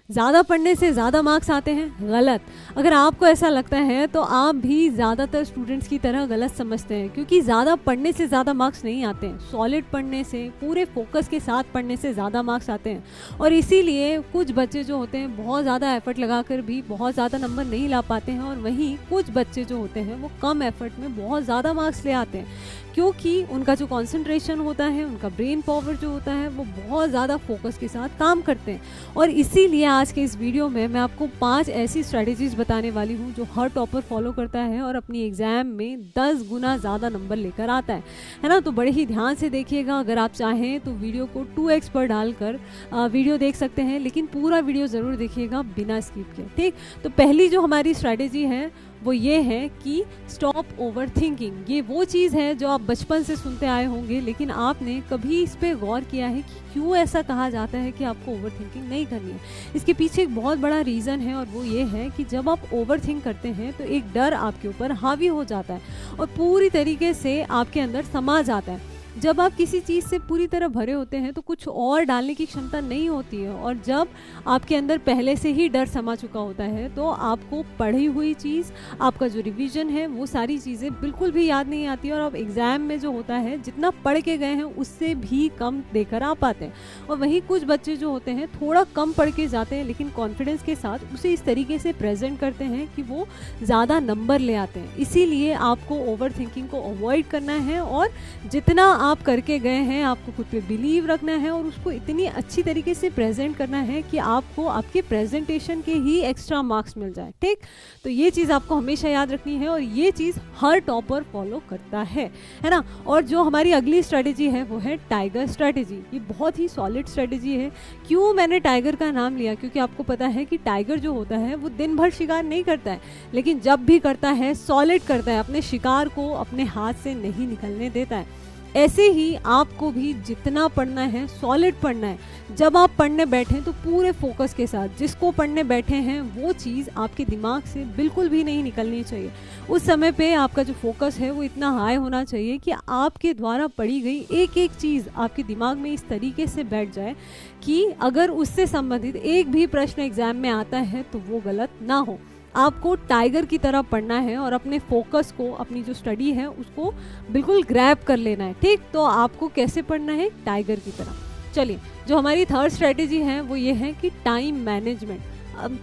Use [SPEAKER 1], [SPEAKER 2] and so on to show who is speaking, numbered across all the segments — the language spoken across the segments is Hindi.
[SPEAKER 1] ज़्यादा पढ़ने से ज़्यादा मार्क्स आते हैं, गलत। अगर आपको ऐसा लगता है तो आप भी ज़्यादातर स्टूडेंट्स की तरह गलत समझते हैं, क्योंकि ज़्यादा पढ़ने से ज़्यादा मार्क्स नहीं आते हैं। सॉलिड पढ़ने से, पूरे फोकस के साथ पढ़ने से ज़्यादा मार्क्स आते हैं। और इसीलिए कुछ बच्चे जो होते हैं बहुत ज़्यादा एफर्ट लगाकर भी बहुत ज़्यादा नंबर नहीं ला पाते हैं, और वहीं कुछ बच्चे जो होते हैं वो कम एफर्ट में बहुत ज़्यादा मार्क्स ले आते हैं, क्योंकि उनका जो कंसंट्रेशन होता है, उनका ब्रेन पावर जो होता है वो बहुत ज़्यादा फोकस के साथ काम करते हैं। और इसीलिए आज के इस वीडियो में मैं आपको 5 ऐसी स्ट्रेटजीज़ बताने वाली हूँ जो हर टॉपर फॉलो करता है और अपनी एग्ज़ाम में 10 गुना ज़्यादा नंबर लेकर आता है ना। तो बड़े ही ध्यान से देखिएगा। अगर आप चाहें तो वीडियो को 2x पर डालकर वीडियो देख सकते हैं, लेकिन पूरा वीडियो ज़रूर देखिएगा बिना स्किप किए, ठीक। तो पहली जो हमारी स्ट्रेटजी है वो ये है कि स्टॉप ओवर थिंकिंग। ये वो चीज़ है जो आप बचपन से सुनते आए होंगे, लेकिन आपने कभी इस पर गौर किया है कि क्यों ऐसा कहा जाता है कि आपको ओवर थिंकिंग नहीं करनी है। इसके पीछे एक बहुत बड़ा रीज़न है, और वो ये है कि जब आप ओवर थिंक करते हैं तो एक डर आपके ऊपर हावी हो जाता है और पूरी तरीके से आपके अंदर समा जाता है। जब आप किसी चीज़ से पूरी तरह भरे होते हैं तो कुछ और डालने की क्षमता नहीं होती है, और जब आपके अंदर पहले से ही डर समा चुका होता है तो आपको पढ़ी हुई चीज़, आपका जो रिवीजन है, वो सारी चीज़ें बिल्कुल भी याद नहीं आती, और आप एग्ज़ाम में जो होता है जितना पढ़ के गए हैं उससे भी कम देकर आ पाते हैं। और वहीं कुछ बच्चे जो होते हैं थोड़ा कम पढ़ के जाते हैं, लेकिन कॉन्फिडेंस के साथ उसे इस तरीके से प्रेजेंट करते हैं कि वो ज़्यादा नंबर ले आते हैं। इसीलिए आपको ओवर थिंकिंग को अवॉइड करना है, और जितना आप करके गए हैं आपको खुद पे बिलीव रखना है, और उसको इतनी अच्छी तरीके से प्रेजेंट करना है कि आपको आपके प्रेजेंटेशन के ही एक्स्ट्रा मार्क्स मिल जाए, ठीक। तो ये चीज़ आपको हमेशा याद रखनी है, और ये चीज़ हर टॉपर फॉलो करता है ना। और जो हमारी अगली स्ट्रेटेजी है वो है टाइगर स्ट्रेटेजी। ये बहुत ही सॉलिड स्ट्रेटेजी है। क्यों मैंने टाइगर का नाम लिया? क्योंकि आपको पता है कि टाइगर जो होता है वो दिन भर शिकार नहीं करता है, लेकिन जब भी करता है सॉलिड करता है, अपने शिकार को अपने हाथ से नहीं निकलने देता है। ऐसे ही आपको भी जितना पढ़ना है सॉलिड पढ़ना है। जब आप पढ़ने बैठें तो पूरे फोकस के साथ, जिसको पढ़ने बैठे हैं वो चीज़ आपके दिमाग से बिल्कुल भी नहीं निकलनी चाहिए। उस समय पे आपका जो फोकस है वो इतना हाई होना चाहिए कि आपके द्वारा पढ़ी गई एक एक चीज़ आपके दिमाग में इस तरीके से बैठ जाए कि अगर उससे संबंधित एक भी प्रश्न एग्जाम में आता है तो वो गलत ना हो। आपको टाइगर की तरह पढ़ना है और अपने फोकस को, अपनी जो स्टडी है उसको बिल्कुल ग्रैब कर लेना है, ठीक। तो आपको कैसे पढ़ना है? टाइगर की तरह। चलिए, जो हमारी थर्ड स्ट्रेटेजी है वो ये है कि टाइम मैनेजमेंट। अब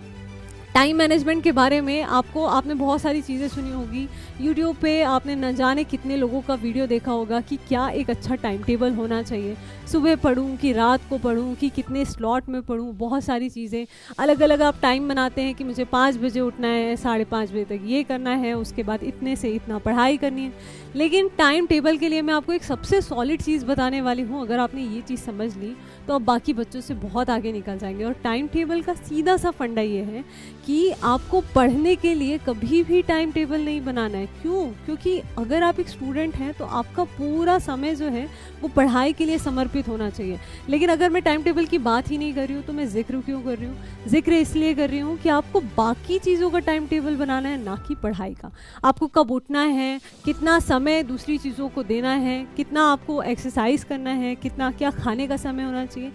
[SPEAKER 1] टाइम मैनेजमेंट के बारे में आपने बहुत सारी चीज़ें सुनी होगी। यूट्यूब पे आपने न जाने कितने लोगों का वीडियो देखा होगा कि क्या एक अच्छा टाइम टेबल होना चाहिए, सुबह पढूं कि रात को पढूं कि कितने स्लॉट में पढूं। बहुत सारी चीज़ें अलग अलग आप टाइम बनाते हैं कि मुझे 5 बजे उठना है, 5:30 बजे तक ये करना है, उसके बाद इतने से इतना पढ़ाई करनी है। लेकिन टाइम टेबल के लिए मैं आपको एक सबसे सॉलिड चीज़ बताने वाली हूँ। अगर आपने ये चीज़ समझ ली तो आप बाकी बच्चों से बहुत आगे निकल जाएंगे। और टाइम टेबल का सीधा सा फंडा ये है कि आपको पढ़ने के लिए कभी भी टाइम टेबल नहीं बनाना है। क्यों? क्योंकि अगर आप एक स्टूडेंट हैं तो आपका पूरा समय जो है वो पढ़ाई के लिए समर्पित होना चाहिए। लेकिन अगर मैं टाइम टेबल की बात ही नहीं कर रही हूँ तो मैं जिक्र क्यों कर रही हूँ? जिक्र इसलिए कर रही हूँ कि आपको बाकी चीज़ों का टाइम टेबल बनाना है, ना कि पढ़ाई का। आपको कब उठना है, कितना समय दूसरी चीज़ों को देना है, कितना आपको एक्सरसाइज करना है, कितना क्या खाने का समय होना चाहिए,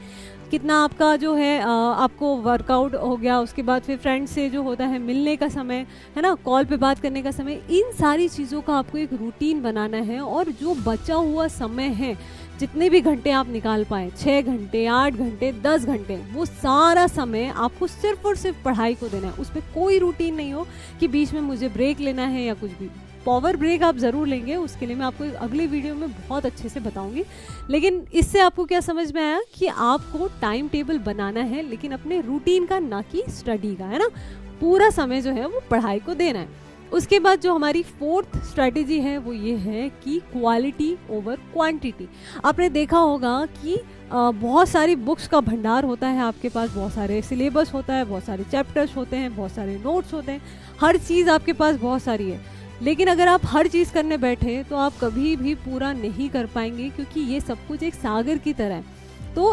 [SPEAKER 1] कितना आपका जो है आपको वर्कआउट हो गया, उसके बाद फिर फ्रेंड्स से जो होता है मिलने का समय है ना, कॉल पे बात करने का समय, इन सारी चीज़ों का आपको एक रूटीन बनाना है। और जो बचा हुआ समय है, जितने भी घंटे आप निकाल पाएँ, 6 घंटे, 8 घंटे, 10 घंटे, वो सारा समय आपको सिर्फ और सिर्फ पढ़ाई को देना है। उसमें कोई रूटीन नहीं हो कि बीच में मुझे ब्रेक लेना है या कुछ भी। पावर ब्रेक आप ज़रूर लेंगे, उसके लिए मैं आपको अगले वीडियो में बहुत अच्छे से बताऊंगी। लेकिन इससे आपको क्या समझ में आया कि आपको टाइम टेबल बनाना है, लेकिन अपने रूटीन का, ना कि स्टडी का, है ना। पूरा समय जो है वो पढ़ाई को देना है। उसके बाद जो हमारी फोर्थ स्ट्रेटेजी है वो ये है कि क्वालिटी ओवर क्वांटिटी। आपने देखा होगा कि बहुत सारी बुक्स का भंडार होता है आपके पास, बहुत सारे सिलेबस होता है, बहुत सारे चैप्टर्स होते हैं, बहुत सारे नोट्स होते हैं, हर चीज़ आपके पास बहुत सारी है। लेकिन अगर आप हर चीज़ करने बैठे तो आप कभी भी पूरा नहीं कर पाएंगे, क्योंकि ये सब कुछ एक सागर की तरह है। तो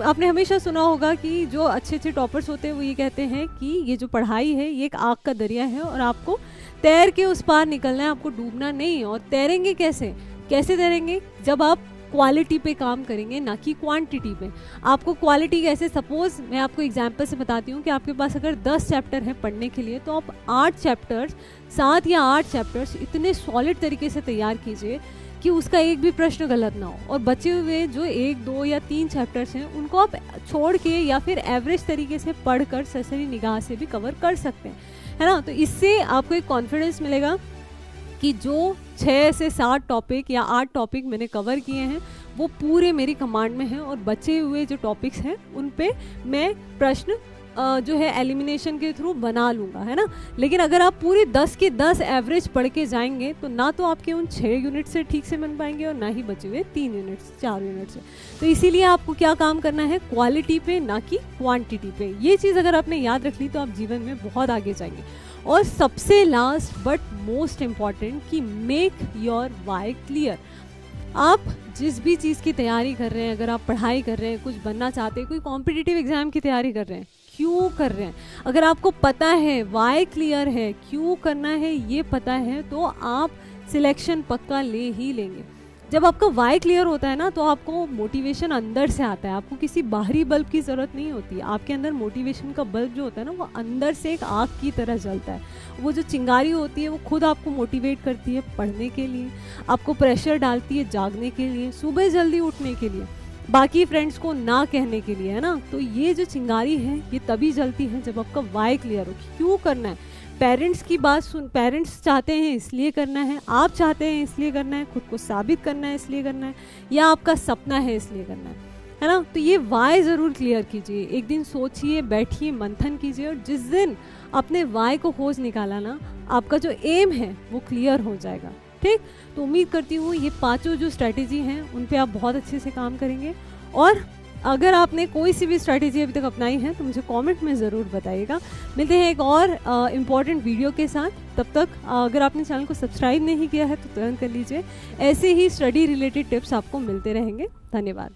[SPEAKER 1] आपने हमेशा सुना होगा कि जो अच्छे अच्छे टॉपर्स होते हैं वो ये कहते हैं कि ये जो पढ़ाई है ये एक आग का दरिया है और आपको तैर के उस पार निकलना है, आपको डूबना नहीं। और तैरेंगे कैसे? कैसे तैरेंगे? जब आप क्वालिटी पे काम करेंगे, ना कि क्वांटिटी पे। आपको क्वालिटी कैसे, सपोज मैं आपको एग्जांपल से बताती हूँ कि आपके पास अगर 10 चैप्टर हैं पढ़ने के लिए, तो आप 8 चैप्टर्स, 7 या 8 चैप्टर्स इतने सॉलिड तरीके से तैयार कीजिए कि उसका एक भी प्रश्न गलत ना हो, और बचे हुए जो 1, 2 या 3 चैप्टर्स हैं उनको आप छोड़ के या फिर एवरेज तरीके से पढ़कर सरसरी निगाह से भी कवर कर सकते हैं, है ना। तो इससे आपको एक कॉन्फिडेंस मिलेगा कि जो 6 से 7 टॉपिक या 8 टॉपिक मैंने कवर किए हैं वो पूरे मेरी कमांड में हैं, और बचे हुए जो टॉपिक्स हैं उन पे मैं प्रश्न जो है एलिमिनेशन के थ्रू बना लूँगा, है ना। लेकिन अगर आप पूरी 10 के 10 एवरेज पढ़ के जाएंगे तो ना तो आपके उन 6 यूनिट से ठीक से बन पाएंगे, और ना ही बचे हुए 3 यूनिट से, 4 यूनिट से। तो इसीलिए आपको क्या काम करना है, क्वालिटी पे ना कि क्वांटिटी पे। ये चीज़ अगर आपने याद रख ली तो आप जीवन में बहुत आगे जाएंगे। और सबसे लास्ट बट मोस्ट इम्पॉर्टेंट कि मेक योर वाई क्लियर। आप जिस भी चीज़ की तैयारी कर रहे हैं, अगर आप पढ़ाई कर रहे हैं, कुछ बनना चाहते हैं, कोई कॉम्पिटिटिव एग्जाम की तैयारी कर रहे हैं, क्यों कर रहे हैं, अगर आपको पता है, वाई क्लियर है, क्यों करना है ये पता है, तो आप सिलेक्शन पक्का ले ही लेंगे। जब आपका वाई क्लियर होता है ना, तो आपको मोटिवेशन अंदर से आता है, आपको किसी बाहरी बल्ब की ज़रूरत नहीं होती। आपके अंदर मोटिवेशन का बल्ब जो होता है ना, वो अंदर से एक आग की तरह जलता है। वो जो चिंगारी होती है वो खुद आपको मोटिवेट करती है पढ़ने के लिए, आपको प्रेशर डालती है जागने के लिए, सुबह जल्दी उठने के लिए, बाकी फ्रेंड्स को ना कहने के लिए, है ना। तो ये जो चिंगारी है ये तभी जलती है जब आपका वाई क्लियर हो, क्यों करना है। पेरेंट्स की बात सुन, पेरेंट्स चाहते हैं इसलिए करना है, आप चाहते हैं इसलिए करना है, खुद को साबित करना है इसलिए करना है, या आपका सपना है इसलिए करना है ना। तो ये वाई ज़रूर क्लियर कीजिए, एक दिन सोचिए, बैठिए, मंथन कीजिए, और जिस दिन अपने वाई को खोज निकाला ना, आपका जो एम है वो क्लियर हो जाएगा। ठीक, तो उम्मीद करती हूँ ये 5 जो स्ट्रैटेजी हैं उन पे आप बहुत अच्छे से काम करेंगे। और अगर आपने कोई सी भी स्ट्रैटेजी अभी तक अपनाई है तो मुझे कमेंट में ज़रूर बताइएगा। मिलते हैं एक और इम्पॉर्टेंट वीडियो के साथ। तब तक अगर आपने चैनल को सब्सक्राइब नहीं किया है तो तुरंत कर लीजिए। ऐसे ही स्टडी रिलेटेड टिप्स आपको मिलते रहेंगे। धन्यवाद।